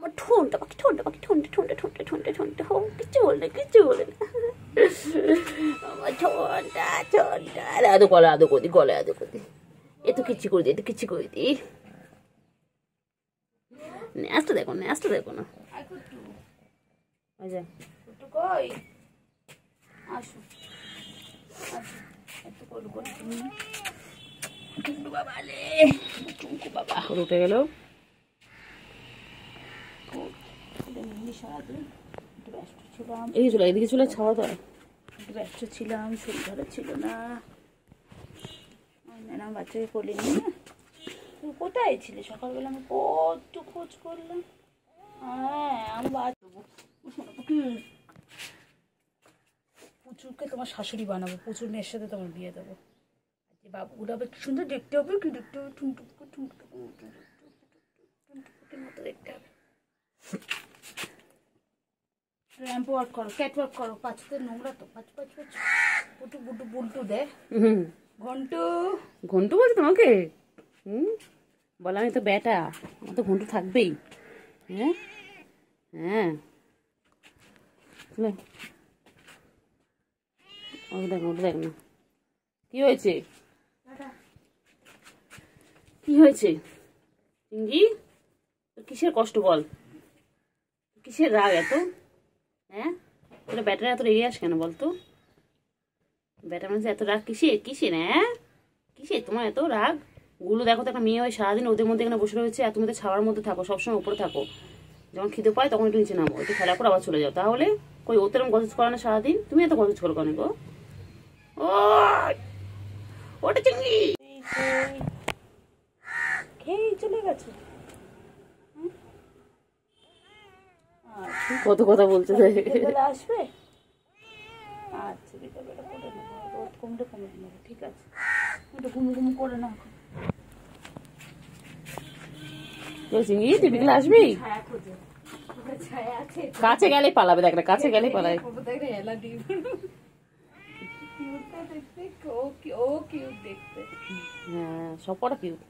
আমার ঠোঁটটা পাখি, ঠোঁটটা পাখি, ঠোঁটে ঠোঁটে ঠোঁটে ঠোঁটে ঠোঁটে হোক, কিচ্ছু বলে না, কিচ্ছু বলে না। আমার ঠোঁটটা ঠোঁটটা আদো গলা আদো করে দি, গলায় আদো করে দি, এত কিচ্ছু করে দি, এত কিচ্ছু করে দি। ন্যাসটা দেখো, ন্যাসটা দেখো না। আচ্ছা কই আসো, একটু কলু করে তুমি বাবা লে টুকু বাবা উঠে গেল। এই চলে এদিকে চলে ছাওয়া তো, একটু ব্যস্ত ছিলাম, শরীর ভালো ছিল না, ম্যাডাম বাচ্চাকে কোলে নিয়ে। তুই কোথায় ছিলে সকালবেলা? আমি কত খোঁজ করলাম। হ্যাঁ আমি বাদ দেবো পুচুরকে তোমার শাশুড়ি বানাবো, পুচুর মেয়ের সাথে তোমার বিয়ে দেবো। বাবুগুলো আবার কি সুন্দর দেখতে হবে, কি দেখতে হবে, টুনটুকু টুনটুকু টুনটুকুটির মতো দেখতে হবে। র্যাম্প ওয়ার্ক করো, ক্যাট ওয়ার্ক করো, পাঁচতে নোংরা তো, পাঁচ পাঁচ পাঁচ পুটু পুটু বুলটু দে। ঘন্টু ঘন্টু বলছে তোমাকে? বলা আমি তো বেটা, আমার তো ঘন্টু থাকবেই। হ্যাঁ হ্যাঁ দেখ, ওটা দেখ না। কি হয়েছে, কি হয়েছে চিঙ্গি? কিসের কষ্ট বল, কিসের রাগ এত? হ্যাঁ তোরা ব্যাটারা এত রেগে আস কেন বলতো? ব্যাটা মানুষ এত রাগ কিসে, কিসে না? হ্যাঁ কিসে তোমার এত রাগ? গুলো দেখো তো, একটা মেয়ে হয় সারাদিন ওদের মধ্যে এখানে বসে রয়েছে, আর তুমি তো ছাওয়ার মধ্যে থাকো, সবসময় উপরে থাকো, যখন খিদে পায় তখন একটু নিচে নামো, একটু খেলা করে আবার চলে যাও। তাহলে কই ওতে এরকম গজজ করো না সারাদিন? তুমি এত গজজ করো কেন গো? ও ওটা চিংড়ি খেয়ে চলে গেছে। কত কথা বলছে, আসবে। আচ্ছা বিকালবেলা করে নেবো, রোদ কমলে কমে নেবো, ঠিক আছে? একটু ঘুমু ঘুমু করে না চিংড়ি, তুই বিকেলে আসবি? কাছে গেলেই পালাবে, দেখ না, কাছে গেলেই পালাবে। হ্যাঁ সবকটা কিউট।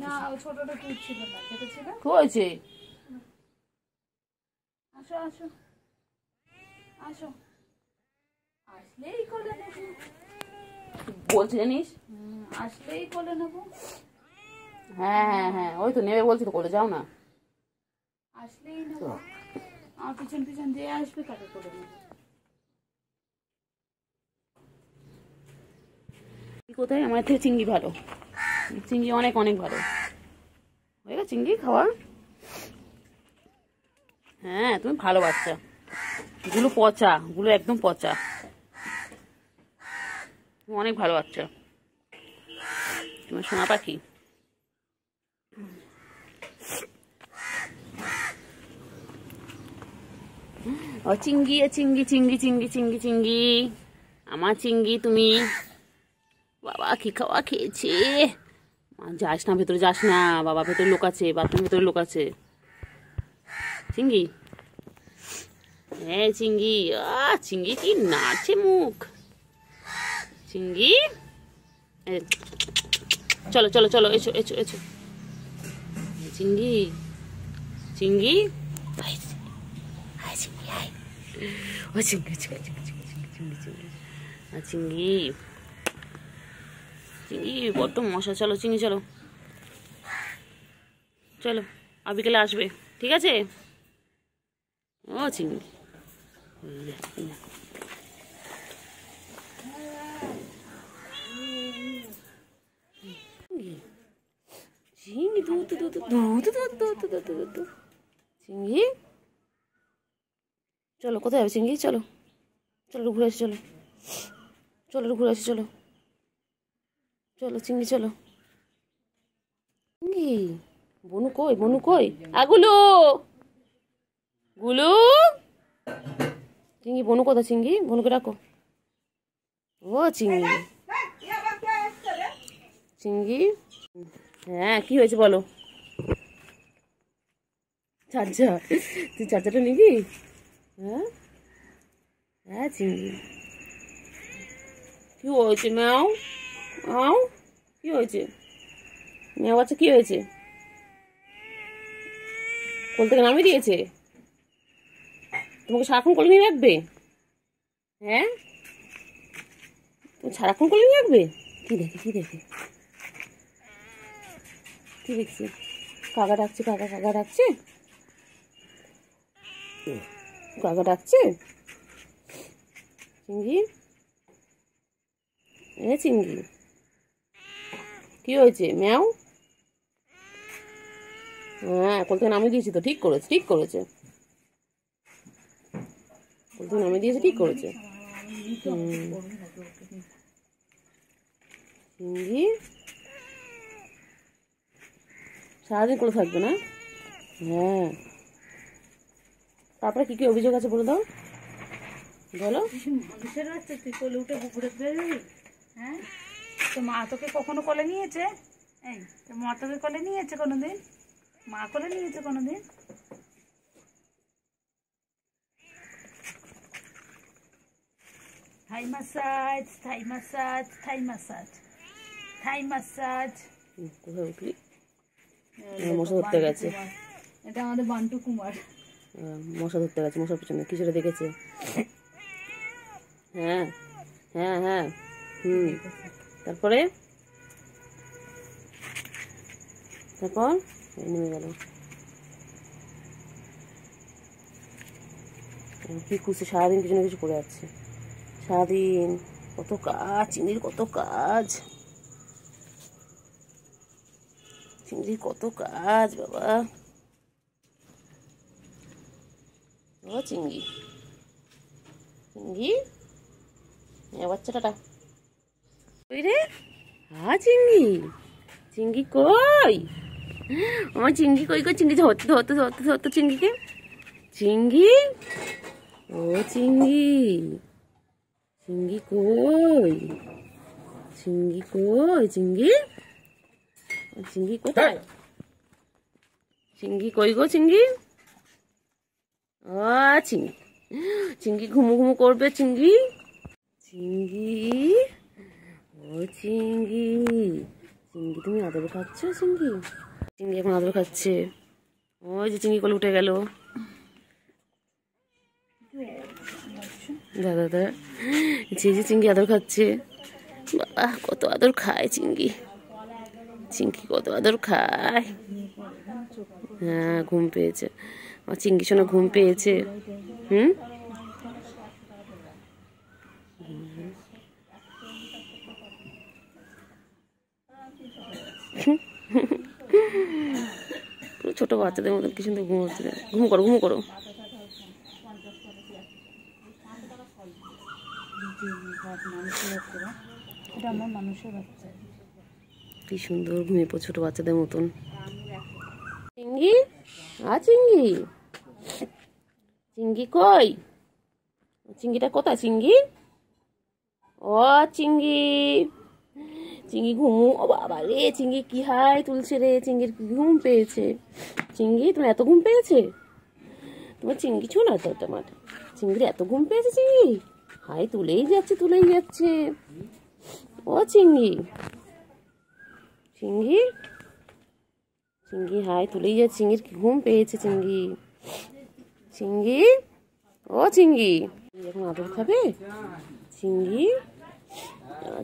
না ছোটটা কিউট ছিল না, ছোট ছিল। কি হয়েছে? আসো আসো আসো, আসলেই কোলে নেবো বলছি জানিস, আসলেই কোলে নেবো। হ্যাঁ হ্যাঁ হ্যাঁ ওই তো নেবে বলছি তো, কোলে যাও না, আসলেই নেবো। আমার পিছন পিছন যে আসবে তাকে কোলে নেবো। কোথায়? আমার থেকে চিংড়ি ভালো, চিংড়ি অনেক অনেক ভালো। হয়ে গেছে চিংড়ি খাওয়া? হ্যাঁ তুমি ভালো বাচ্চা, গুলো পচা, গুলো একদম পচা, তুমি অনেক ভালো বাচ্চা, তোমার সোনা পাখি। ও চিংড়ি, চিংড়ি চিংড়ি চিংড়ি চিংড়ি চিংড়ি, আমার চিংড়ি তুমি। বাবা কি খাওয়া খেয়েছে? যাস না ভেতরে, যাস না বাবা, ভেতরে লোক আছে, বাথরুমের ভেতরে লোক আছে। চিংড়ি, হ্যাঁ চিংড়ি, চিংড়ি কি নাচে মুখ। চিংড়ি চলো চলো চলো, এসো এসো এসো। চিংড়ি চিংড়ি ও চিংড়ি চিংড়ি চিংড়ি চিংড়ি চিংড়ি চিংড়ি চিংড়ি চিংড়ি বড্ড মশা। চলো চিংড়ি চলো চলো, আর বিকেলে আসবে, ঠিক আছে? ও চিংড়ি চিংড়ি দু দু দু দু দু দু দু দু চিংড়ি চলো, কোথায় যাবে চিংড়ি? চলো চলো ঘুরে আসি, চলো চলো ঘুরে আসি, চলো চলো চিংড়ি চলো। চিংড়ি বনু কই, বনু কই? গুলু গুলু, চিংড়ি বনু কোথায়? চিংড়ি বনুকে ডাকো। ও চিংড়ি চিংড়ি, হ্যাঁ কি হয়েছে বলো? চার্জার, তুই চার্জারটা নিবি? হ্যাঁ হ্যাঁ চিংড়ি কি হয়েছে? ম্যাও ম্যাও কি হয়েছে? ম্যাও বাচ্চা কি হয়েছে? কোল থেকে নামিয়ে দিয়েছে? তোমাকে সারাক্ষণ কোলে নিয়ে রাখবে? হ্যাঁ, তুমি সারাক্ষণ কোলে নিয়ে রাখবে? কি দেখে কি দেখে কি দেখছি? কাকা ডাকছে, কাকা কাকা ডাকছে, কাকা ডাকছে। চিঙ্গি, এ চিঙ্গি, কি হয়েছে? ম্যাও। হ্যাঁ, কোল থেকে নামিয়ে দিয়েছি তো, ঠিক করেছে, ঠিক করেছে। কোল থেকে নামিয়ে দিয়েছে, ঠিক করেছে। চিঙ্গি সারাদিন কোলে থাকবে না? হ্যাঁ, তারপরে কি কি অভিযোগ আছে বলে দাও, বলো। কিসের হচ্ছে তুই কোলে উঠে ঘুরে বেরোবি? হ্যাঁ, তো মা তোকে কখনো কোলে নিয়েছে? এই তো মা তোকে কোলে নিয়েছে কোনোদিন? মা কোলে নিয়েছে কোনোদিন? থাই মাসাজ, থাই মাসাজ, থাই মাসাজ, থাই মাসাজ। কোথায় উঠলি? মশা ধরতে গেছে। এটা আমাদের বান্টু কুমার। মশা ধরতে গেছে, মশার পিছনে কি সেটা দেখেছে? হ্যাঁ হ্যাঁ হ্যাঁ, তারপরে তারপর নেমে গেল। কি খুশি, সারাদিন কিছু না কিছু করে যাচ্ছে। সারাদিন কত কাজ, চিংড়ির কত কাজ, চিংড়ির কত কাজ বাবা। ও চিংড়ি, চিংড়ি বাচ্চাটা ওই রে। হ্যাঁ চিংড়ি, চিংড়ি কই? আমার চিংড়ি কই? কই চিংড়ি, ধরতে ধরতে ধরতে ধরতে চিংড়িকে। চিংড়ি, ও চিংড়ি, চিংড়ি কই? চিংড়ি কই? চিংড়ি, চিংড়ি কোথায়? চিংড়ি কই গো? চিংড়ি, ও চিংড়ি, চিংড়ি ঘুমু ঘুমু করবে। চিংড়ি, চিংড়ি, ও চিংড়ি, চিংড়ি তুমি আদর খাচ্ছ? চিংড়ি, চিংড়ি এখন আদর খাচ্ছে। ওই যে চিংড়ি কোলে উঠে গেল। দাদা দাদা, যে চিংড়ি আদর খাচ্ছে। বাবা কত আদর খায় চিংড়ি, চিংড়ি কত আদর খায়। হ্যাঁ, ঘুম পেয়েছে আমার চিংড়ি, শোনা ঘুম পেয়েছে। ছোট বাচ্চাদের মতন কি সুন্দর ঘুমোচ্ছে। ঘুম করো, ঘুম করো। এটা আমার মানুষের বাচ্চা। কি সুন্দর ঘুমিয়ে পড়ে ছোট বাচ্চাদের মতন। চিংড়ি, চিংড়ি, চিংড়ি কই? চিংড়িটা কোথায়? চিংড়ি, ও চিংড়ি, চিংড়ি ঘুমু। ও বাবা রে, চিংড়ি কি হাই তুলছে রে, চিংড়ির কি ঘুম পেয়েছে। চিংড়ি তোমার এত ঘুম পেয়েছে? তোমার চিংড়ি ছো না তো তোমার, চিংড়ি এত ঘুম পেয়েছে। চিংড়ি হাই তুলেই যাচ্ছে, তুলেই যাচ্ছে। ও চিংড়ি, চিংড়ি, চিংড়ি হাই তুলেই যাচ্ছে। চিংড়ির কি ঘুম পেয়েছে। চিংড়ি, চিংড়ি, ও চিংড়ি, এখন আদর খাবে। চিংড়ি,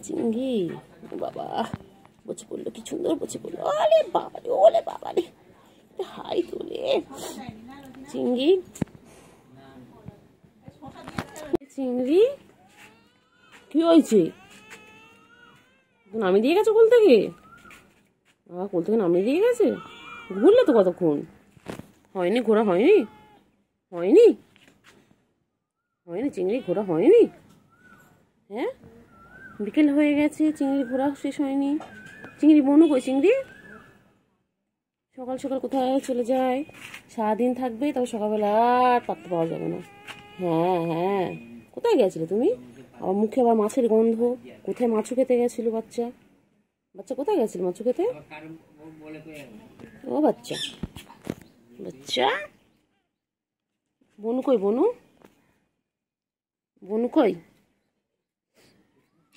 চিংড়ি, বাবা বসে পড়লো, কি সুন্দর বসে পড়লো। আরে বাবা রে, ওলে বাবা রে, হাই তোলে। চিংড়ি, চিংড়ি কি হয়েছে? নামিয়ে দিয়ে গেছে কোল থেকে? কোল থেকে নামিয়ে দিয়ে গেছে? ঘুরলে তো কতক্ষণ। হয়নি ঘোরা, হয়নি, হয়নি, হয়নি চিংড়ি ঘোরা হয়নি। হ্যাঁ, বিকেল হয়ে গেছে, চিংড়ি ঘোরা শেষ হয়নি। চিংড়ি বনু কই? চিংড়ি সকাল সকাল কোথায় চলে যায়? সারাদিন থাকবে, তবে সকালবেলা আর পাত্তা পাওয়া যাবে না। হ্যাঁ হ্যাঁ, কোথায় গেছিলে তুমি? আবার মুখে আবার মাছের গন্ধ। কোথায় মাছু খেতে গেছিল বাচ্চা? বাচ্চা কোথায় গেছিল মাছু খেতে? ও বাচ্চা, বাচ্চা বনু কই? বনু, বনু কই?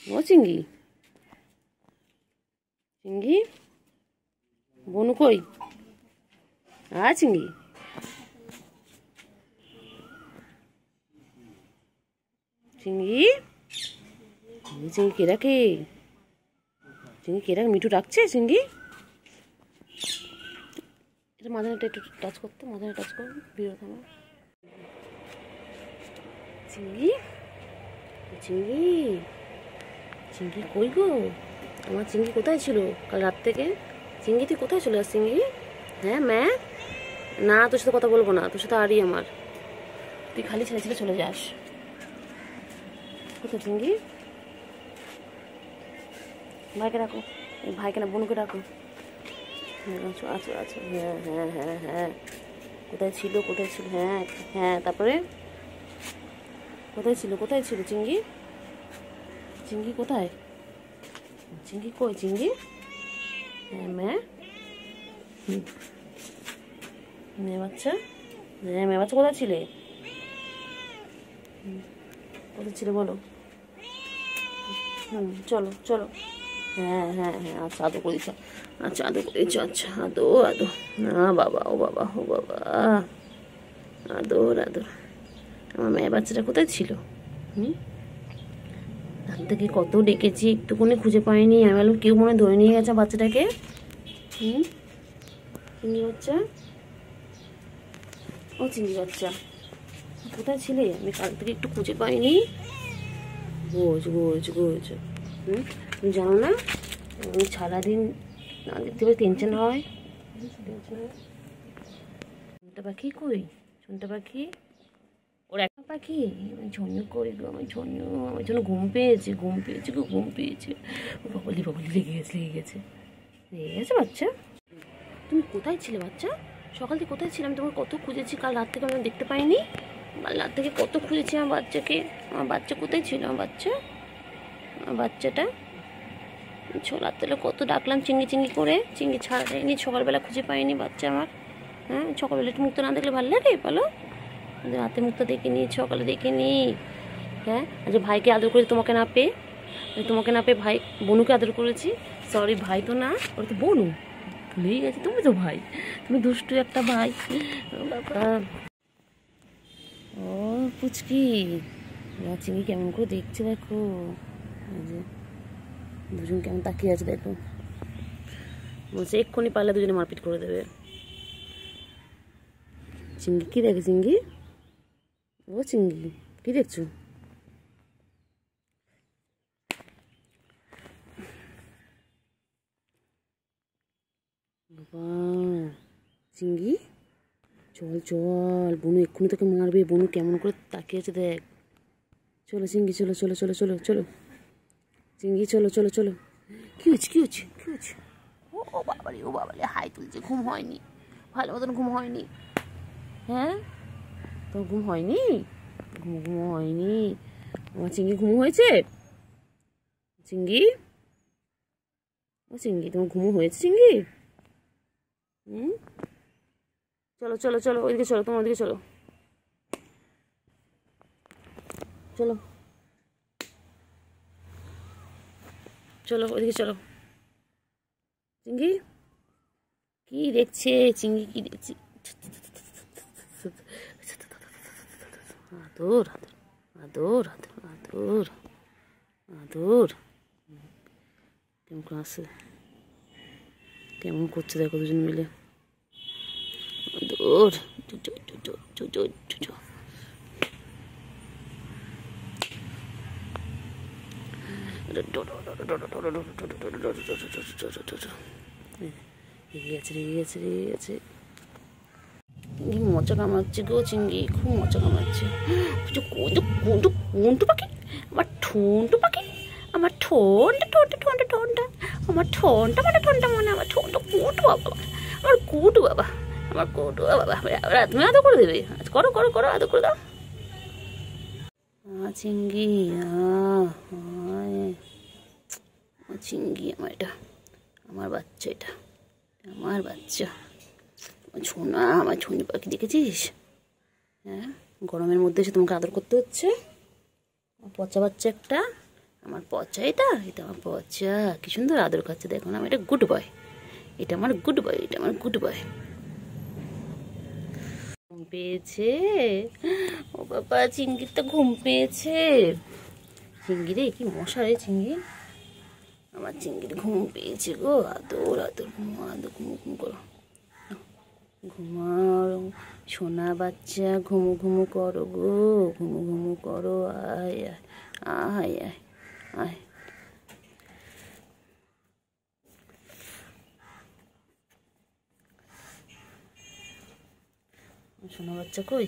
ও চিংড়ি, চিংড়ি বনু কই? চিংড়ি, চিঙ্গি, চিঙ্গি কে রাখে? চিঙ্গি কে রাখে? মিঠু ডাকছে চিঙ্গি। এটা মাঝখানটা একটু টাচ করতে, মাঝখানে টাচ কর, বিরত আমার। চিঙ্গি, চিঙ্গি, চিঙ্গি কই গো? আমার চিঙ্গি কোথায় ছিল কাল রাত থেকে? চিঙ্গি তুই কোথায় চলে আস চিঙ্গি? হ্যাঁ ম্যা, না তোর সাথে কথা বলবো না, তোর সাথে আরই আমার। তুই খালি ছেলে ছেলে চলে যাস। কোথায় চিঙ্গি? ভাইকে রাখো, ভাইকে না বোনকে রাখো। আচ্ছা আচ্ছা আচ্ছা, হ্যাঁ হ্যাঁ হ্যাঁ হ্যাঁ। কোথায় ছিল, কোথায় ছিল? হ্যাঁ হ্যাঁ, তারপরে কোথায় ছিল, কোথায় ছিল চিঙ্গি? চিঙ্গি কোথায়? চিঙ্গি কই চিঙ্গি? হ্যাঁ ম্যা, মেয়ে বাচ্চা, হ্যাঁ মেয়ে বাচ্চা কোথায় ছিলে? কোথায় ছিল বলো? চলো চলো, হ্যাঁ হ্যাঁ হ্যাঁ, আচ্ছা আদর করে দিচ্ছ, আচ্ছা আদর করে দিচ্ছ, আচ্ছা আদর আদর, না বাবা, ও বাবা, ও বাবা, আদর আদর। আমার মেয়ে বাচ্চাটা কোথায় ছিল? তার থেকে কত ডেকেছি, একটুকুনি খুঁজে পাইনি। আমি বললাম কেউ মনে ধরে নিয়ে গেছে বাচ্চাটাকে। চিংড়ি বাচ্চা, ও চিংড়ি বাচ্চা কোথায় ছিলে? আমি কাল থেকে একটু খুঁজে পাইনি। গোজ গোজ গোজ, তুমি জানো না আমি সারাদিন না দেখতে পাই টেনশন হয়। ঝুনটা পাখি কই? ঝুনটা পাখি, ওর একটা পাখি ঝন্যু কই গো? আমার ঝন্যু, আমার জন্য ঘুম পেয়েছে, ঘুম পেয়েছে গো, ঘুম পেয়েছে। বাবলি বাবলি লেগে গেছে, লেগে গেছে, লেগে গেছে বাচ্চা। তুমি কোথায় ছিলে বাচ্চা? সকাল থেকে কোথায় ছিলাম? তোমার কত খুঁজেছি, কাল রাত থেকে আমি দেখতে পাইনি। কাল রাত থেকে কত খুঁজেছি আমার বাচ্চাকে। আমার বাচ্চা কোথায় ছিল? আমার বাচ্চা, আমার বাচ্চাটা ছোলার তেলে কত ডাকলাম চিংড়ি চিংড়ি করে, চিংড়ি ছাড়া যায়নি। সকালবেলা খুঁজে পাইনি বাচ্চা আমার। হ্যাঁ, সকালবেলা একটু মুক্ত না দেখলে ভালো লাগে বলো? রাতে মুক্ত দেখিনি, সকালে দেখিনি। হ্যাঁ, আজ ভাইকে আদর করেছি তোমাকে না পেয়ে, তোমাকে না পেয়ে ভাই বনুকে আদর করেছি। সরি, ভাই তো না, ওরা তো বনু, ভুলেই গেছি। তুমি তো ভাই, তুমি দুষ্টু একটা ভাই। বাবা, ও পুচকি, চিংড়ি কেমন করে দেখছে দেখো, দুজন কেমন তাকিয়ে আছে দেখো। বলছে এক্ষুনি পারলে দুজনে মারপিট করে দেবে। চিংড়ি কি দেখে? চিংড়ি, ও চিংড়ি কি দেখছো? বাবা চিংড়ি, চল চল, বনু এক্ষুনি তোকে মারবে। বনু কেমন করে তাকিয়ে আছে দেখ। চলো চিংড়ি, চলো চলো চলো চলো চলো চিংড়ি, চলো চলো চলো। কি হচ্ছে, কি হচ্ছে, কি হচ্ছে? ও বাবারে, ও বাবারে, হাই তুলছে। ঘুম হয়নি, ভালো মতন ঘুম হয়নি। হ্যাঁ, তোর ঘুম হয়নি? ঘুম ঘুম হয়নি? আমার চিংড়ি ঘুম হয়েছে? চিংড়ি, ও চিংড়ি, তোমার ঘুম হয়েছে চিংড়ি? চলো চলো চলো, ওইদিকে চলো, তোমার ওদিকে চলো, চলো চলো ওইদিকে চলো। চিংড়ি কি দেখছে? চিংড়ি কি দেখছে? আদর আদর আদর আদর আদর, কেমন করে আসে, কেমন করছে দেখো দুজন মিলে। আদর, রেগে গেছে, রেগে গেছে, রেগে গেছে। মজা কামাচ্ছে গো চিংড়ি, খুব মজা কামাচ্ছে। কোনটু পাখি, আমার ঠোঁটু পাখি, আমার ঠোঁটা ঠোঁটা ঠোঁটা ঠোঁটা, আমার ঠোঁটা মানে ঠোঁটা মনে, আমার ঠোঁটা কুটু বাবা, আমার কুটু বাবা, আমার কুটু বাবা। তুমি আদর করে দেবে? আচ্ছা করো করো করো, আদর করে দাও। চিংড়ি, চিংড়ি আমার, এটা আমার বাচ্চা, এটা আমার বাচ্চা, ছোনা, আমার ছোনি পাখি দেখেছিস? হ্যাঁ, গরমের মধ্যে এসে তোমাকে আদর করতে হচ্ছে। আমার পচা বাচ্চা একটা, আমার পচা, এটা এটা আমার পচা, কি সুন্দর আদর খাচ্ছে দেখো না। এটা গুড বয়, এটা আমার গুড বয়, এটা আমার গুড বয়। পেয়েছে। ও বাবা, চিংড়ির তো ঘুম পেয়েছে। চিংড়ি রে, কি মশা রে চিংড়ি। আমার চিংড়ির ঘুম পেয়েছে গো। আদর আদর ঘুমো, আদর ঘুমো ঘুম করো, ঘুমাও সোনা বাচ্চা, ঘুমো ঘুমো করো গো, ঘুমো ঘুমো করো। আয় আয় আয় আয়। সোনা বাচ্চা কই?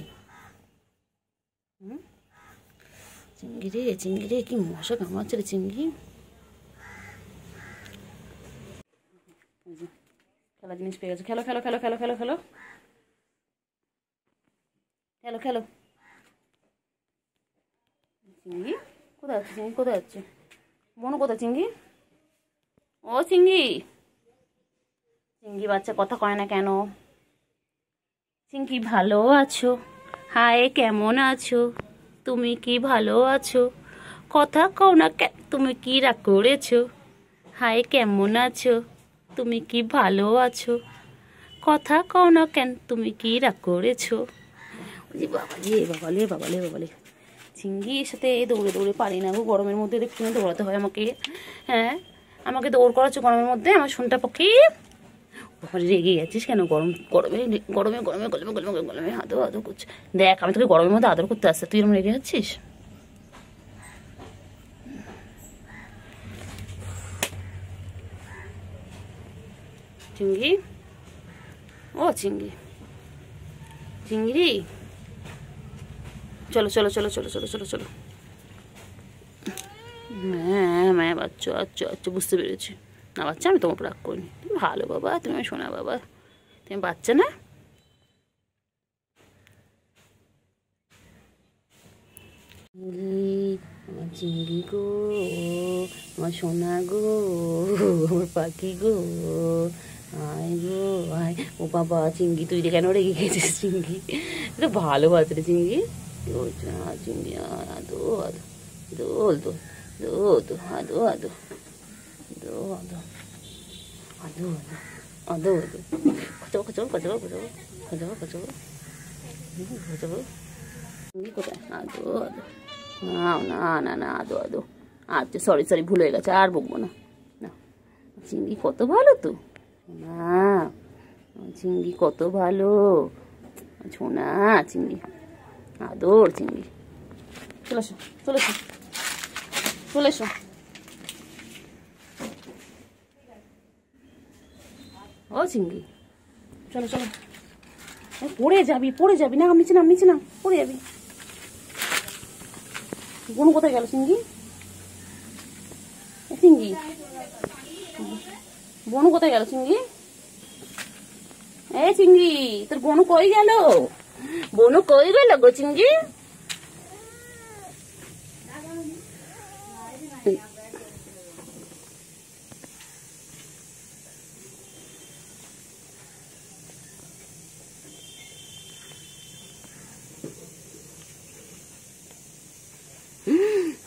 চিংড়ি রে, চিংড়ি রে, কি মশা কামড়াচ্ছে রে চিংড়ি। খেলা জিনিস পেয়ে গেছে। খেলো খেলো খেলো খেলো খেলো খেলো খেলো খেলো। চিংড়ি কোথায় যাচ্ছে? চিংড়ি কোথায় যাচ্ছে? বোন কোথায় চিংড়ি? ও চিংড়ি, চিংড়ি বাচ্চা কথা কয় না কেন? চিংড়ি ভালো আছো? হায় কেমন আছো? তুমি কি ভালো আছো? কথা কও না কেন? তুমি কি রাগ করেছো? হায় কেমন আছো? তুমি কি ভালো আছো? কথা কও না কেন? তুমি কি রাগ করেছো? বাবালে বাবালে বাবালে বাবালে, চিংড়ির সাথে দৌড়ে দৌড়ে পারি না গো। গরমের মধ্যে দেখছি দৌড়াতে হয় আমাকে। হ্যাঁ, আমাকে দৌড় করাচ্ছ গরমের মধ্যে। আমার শোনটা পক্ষে রেগে গেছিস কেন? গরমে গরমে গরমে গরমে গরমে গরমে আদর আদর করছে। দেখ, আমি তোকে গরমের মধ্যে আদর করতে আসছে, তুই এরকম রেগে যাচ্ছিস। চিংড়ি, ও চিংড়ি, চিংড়ি চলো চলো চলো চলো চলো চলো চলো। হ্যাঁ হ্যাঁ বাচ্চা, আচ্ছা আচ্ছা, বুঝতে পেরেছি। না বাচ্চা, আমি তোমাকে রাগ করিনি। তুমি ভালো বাবা, তুমি শোনা বাবা, তুমি বাচ্চা না। আমার চিংড়ি গো, আমার সোনা গো, আমার পাখি গো, আয় গো আয়। ও বাবা চিংড়ি, তুই কেন রেগে গেছিস চিংড়ি? এটা ভালো বাচ্চা রে চিংড়ি। চিংড়ি আদো আদো দোল দোল দো দো আদো আদো দো আদো আদো আদো আদো খচাবো খচাবো খচাবো খচাবো খচাবো খচাবো খচাবো। চিংড়ি কোথায়? আদো আদো না না না না, আদো আদো। আচ্ছা সরি সরি, ভুল হয়ে গেছে, আর বকবো না। না, চিংড়ি কত ভালো তো না, চিংড়ি কত ভালো। ছোনা চিংড়ি, আদর চিংড়ি। চলে এসো চলে এসো চলে এসো। ও চিংড়ি, চলো চলো। পড়ে যাবি, পড়ে যাবি, না নিচে নাম, নিচে নাম, পড়ে যাবি। বোন কোথায় গেল চিংড়ি? চিংড়ি, বোন কোথায় গেল চিংড়ি? এই চিংড়ি, তোর বোনু কই গেল? বোনু কই গেল গো চিংড়ি?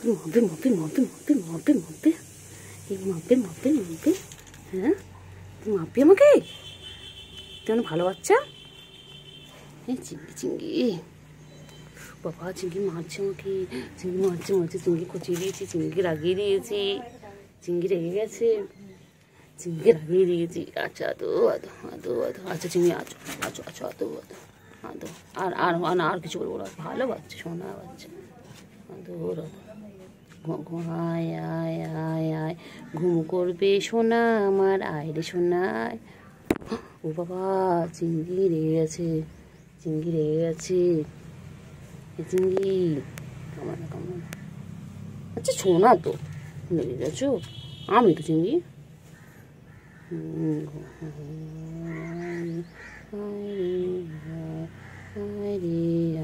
মাপবে মাপবে মাপবে মাপবে মাপবে মাপবে, এই মাপবে মাপবে মাপবে। হ্যাঁ, তুই মাপবি আমাকে? তুই ভালো বাচ্চা। এই চিংড়ি চিংড়ি, বাবা চিংড়ি মারছে আমাকে, চিংড়ি মারছে মারছে, চিংড়ি কচিয়ে দিয়েছি, চিংড়িকে রাগিয়ে দিয়েছি, চিংড়ি রেগে গেছে, চিংড়িকে রাগিয়ে দিয়েছি। আচ্ছা আদো আদো আদো আদো, আচ্ছা চিংড়ি আছো আছো আছো আদো আদো আদো। আর আর আর কিছু বলবো না, ভালো বাচ্চা, সোনা বাচ্চা, আদো আদো। আয় আয় আয় আয়, ঘুম করবে সোনা আমার, আয় রে সোনায়। ও বাবা, চিংড়ি রেগে গেছে, চিংড়ি রেগে গেছে। চিংড়ি কামড়া না কামড়া না। আচ্ছা সোনা তো, রেগে গেছো? আমি তো চিংড়ি।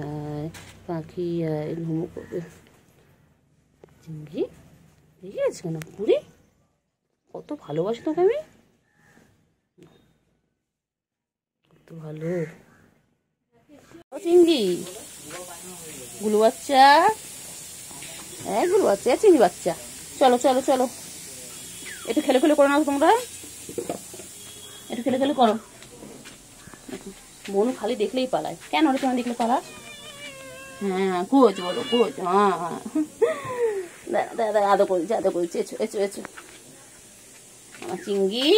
আয় পাখি আয়, ঘুম করবে। চিংড়ি রেগে গেছে কেন? পুরি কত ভালোবাসি তোকে আমি, কত ভালো। চিংড়ি গুলু বাচ্চা, হ্যাঁ গুলু বাচ্চা, চিংড়ি বাচ্চা, চলো চলো চলো। একটু খেলে খেলে করো না তোমরা, একটু খেলে খেলে করো। মনু খালি দেখলেই পালায়। কেন রে তোমার দেখলে পালা? হ্যাঁ কোচ বলো কোচ। হ্যাঁ হ্যাঁ দাদা দাদা আদর করেছে এসো এসো এসো আমার চিঙ্গি।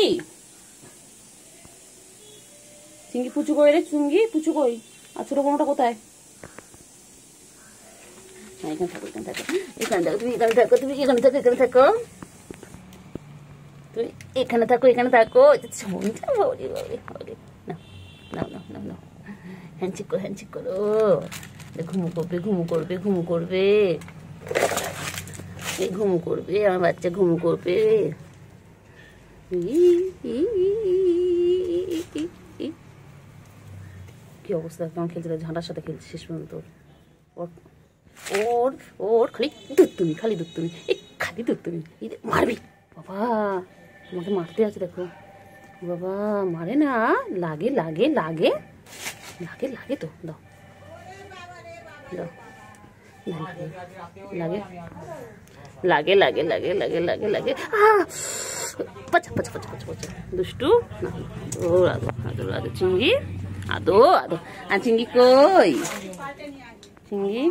চিঙ্গি পুচু কই রে? চুঙ্গি পুচু কই? আর ছোট বোনটা কোথায়? এখানে থাকো এখানে থাকো এখানে থাকো তুমি এখানে থাকো তুমি এখানে থাকো এখানে থাকো তুমি এখানে থাকো এখানে থাকো। না না না না না হ্যান্ডশেক করো ঘুমু করবে ঘুমু করবে ঘুমু করবে ঘুমু করবে আমার বাচ্চা ঘুমু করবে। কি অবস্থা কেমন খেলছিল ঝাঁটার সাথে খেলছে শেষ পর্যন্ত। ওর ওর খালি দুধ খালি দুধ তুমি এই খালি দুধ তুমি মারবি বাবা আমাকে মারতে আছে দেখো বাবা মারে না লাগে লাগে লাগে লাগে লাগে তো দাও দাও লাগে লাগে লাগে লাগে লাগে লাগে লাগে পাচা পাচা পাচা পাচা পাচা দুষ্টু আদো আদো আদো চিংড়ি আদো আদো আর চিংড়ি কই চিংড়ি